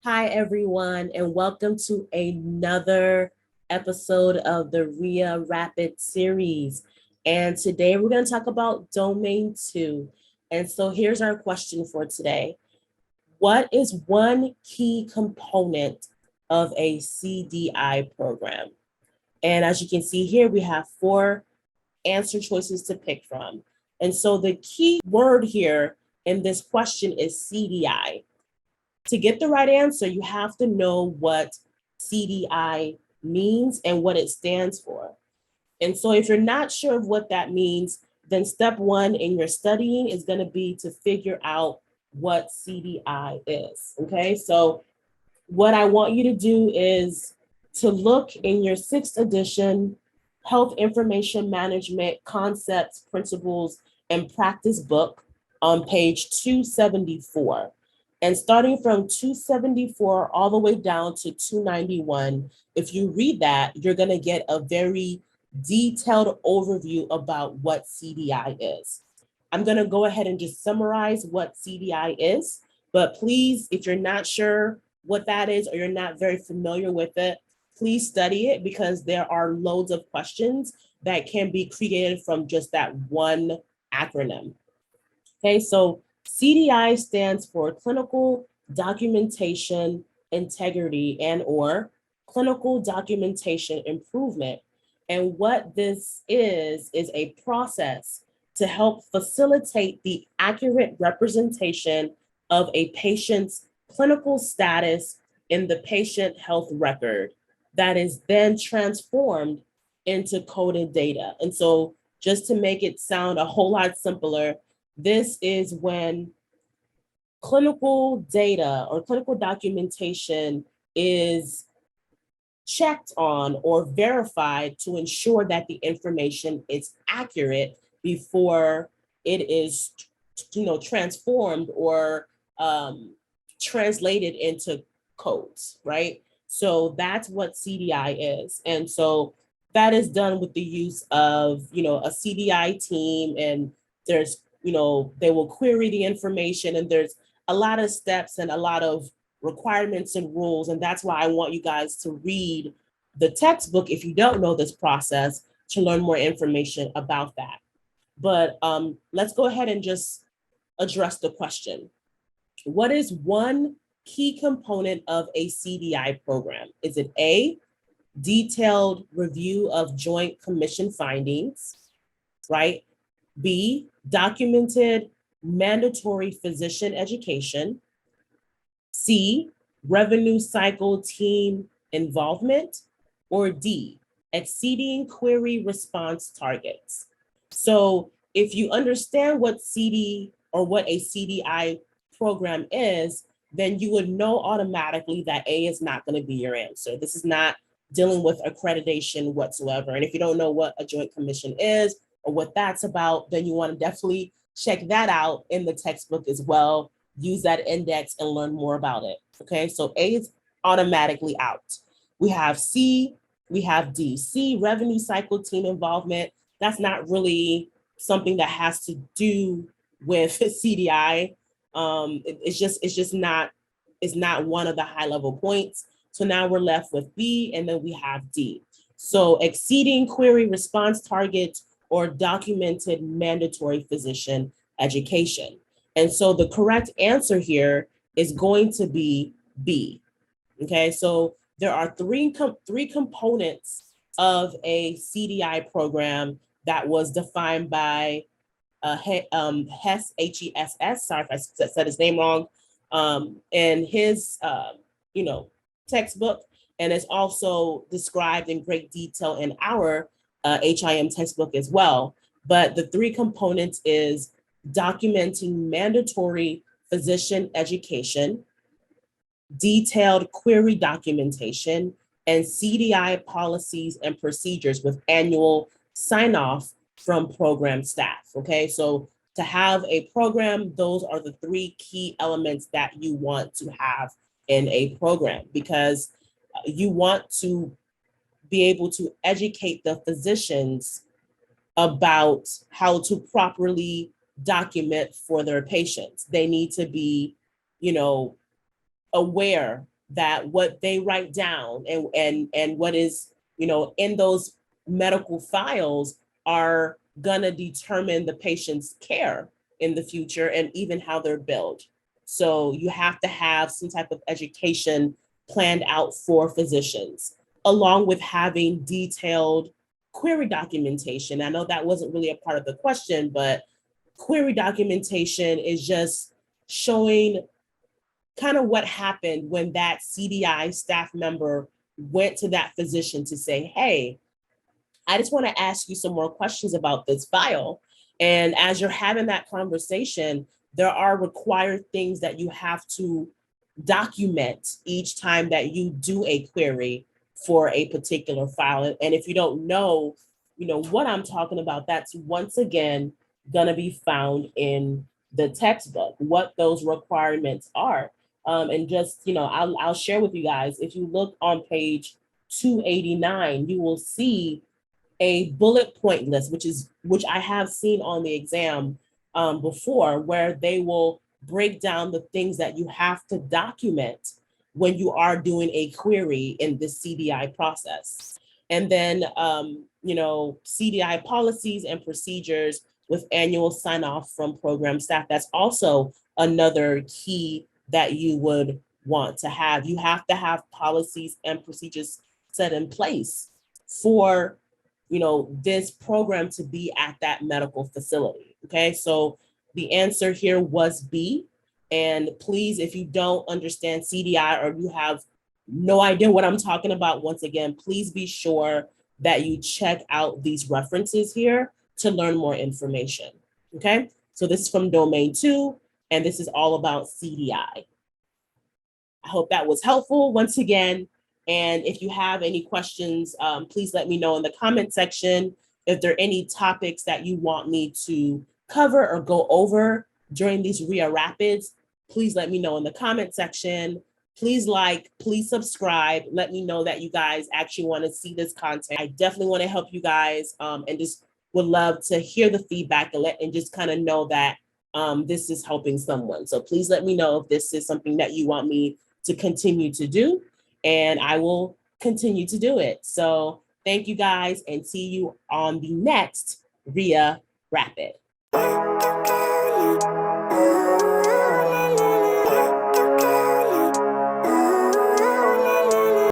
Hi, everyone, and welcome to another episode of the RHIA Rapid series. And today we're going to talk about Domain 2. And so here's our question for today. What is one key component of a CDI program? And as you can see here, we have 4 answer choices to pick from. And so the key word here in this question is CDI. To get the right answer, you have to know what CDI means and what it stands for. And so if you're not sure of what that means, then step 1 in your studying is going to be to figure out what CDI is. Okay, so what I want you to do is to look in your 6th edition Health Information Management Concepts, Principles, and Practice book on page 274. And starting from 274 all the way down to 291, if you read that, you're going to get a very detailed overview about what CDI is. I'm going to go ahead and just summarize what CDI is, but please, if you're not sure what that is or you're not very familiar with it, please study it because there are loads of questions that can be created from just that one acronym. Okay, so CDI stands for Clinical Documentation Integrity and or Clinical Documentation Improvement. And what this is a process to help facilitate the accurate representation of a patient's clinical status in the patient health record that is then transformed into coded data. And so just to make it sound a whole lot simpler, this is when clinical data or clinical documentation is checked on or verified to ensure that the information is accurate before it is, transformed or translated into codes, right? So that's what CDI is. And so that is done with the use of, a CDI team, and there's, they will query the information, and there's a lot of steps and a lot of requirements and rules. And that's why I want you guys to read the textbook if you don't know this process to learn more information about that. But let's go ahead and just address the question. What is one key component of a CDI program? Is it A, detailed review of Joint Commission findings, right? B, documented mandatory physician education. C, revenue cycle team involvement. Or D, exceeding query response targets. So if you understand what CD or what a CDI program is, then you would know automatically that A is not going to be your answer. This is not dealing with accreditation whatsoever. And if you don't know what a joint commission is or what that's about, then you want to definitely check that out in the textbook as well. Use that index and learn more about it. Okay, so A is automatically out. We have C, we have D. C, revenue cycle team involvement. That's not really something that has to do with CDI. It's not one of the high level points. So now we're left with B, and then we have D. So exceeding query response targets or documented mandatory physician education. And so the correct answer here is going to be B. Okay, so there are three components of a CDI program that was defined by Hess, H-E-S-S, sorry if I said his name wrong, in his, textbook, and is also described in great detail in our HIM textbook as well. But the 3 components is documenting mandatory physician education, detailed query documentation, and CDI policies and procedures with annual sign-off from program staff. Okay, so to have a program, those are the 3 key elements that you want to have in a program, because you want to be able to educate the physicians about how to properly document for their patients. They need to be, aware that what they write down and what is, in those medical files are gonna determine the patient's care in the future and even how they're billed. So you have to have some type of education planned out for physicians, along with having detailed query documentation. I know that wasn't really a part of the question, but query documentation is just showing kind of what happened when that CDI staff member went to that physician to say, hey, I just want to ask you some more questions about this file. And as you're having that conversation, there are required things that you have to document each time that you do a query for a particular file. And if you don't know, what I'm talking about, that's once again going to be found in the textbook, what those requirements are. And just, I'll share with you guys, if you look on page 289, you will see a bullet point list, which I have seen on the exam before, where they will break down the things that you have to document when you are doing a query in the CDI process. And then, CDI policies and procedures with annual sign off from program staff. That's also another key that you would want to have. You have to have policies and procedures set in place for this program to be at that medical facility. Okay, so the answer here was B. And please, if you don't understand CDI or you have no idea what I'm talking about, once again, please be sure that you check out these references here to learn more information. Okay, so this is from domain 2, and this is all about CDI. I hope that was helpful once again. And if you have any questions, please let me know in the comment section. If there are any topics that you want me to cover or go over during these RHIA Rapids, please let me know in the comment section. Please please subscribe. Let me know that you guys actually want to see this content. I definitely want to help you guys and just would love to hear the feedback and just kind of know that this is helping someone. So please let me know if this is something that you want me to continue to do, and I will continue to do it. So thank you guys, and see you on the next RHIA Rapid.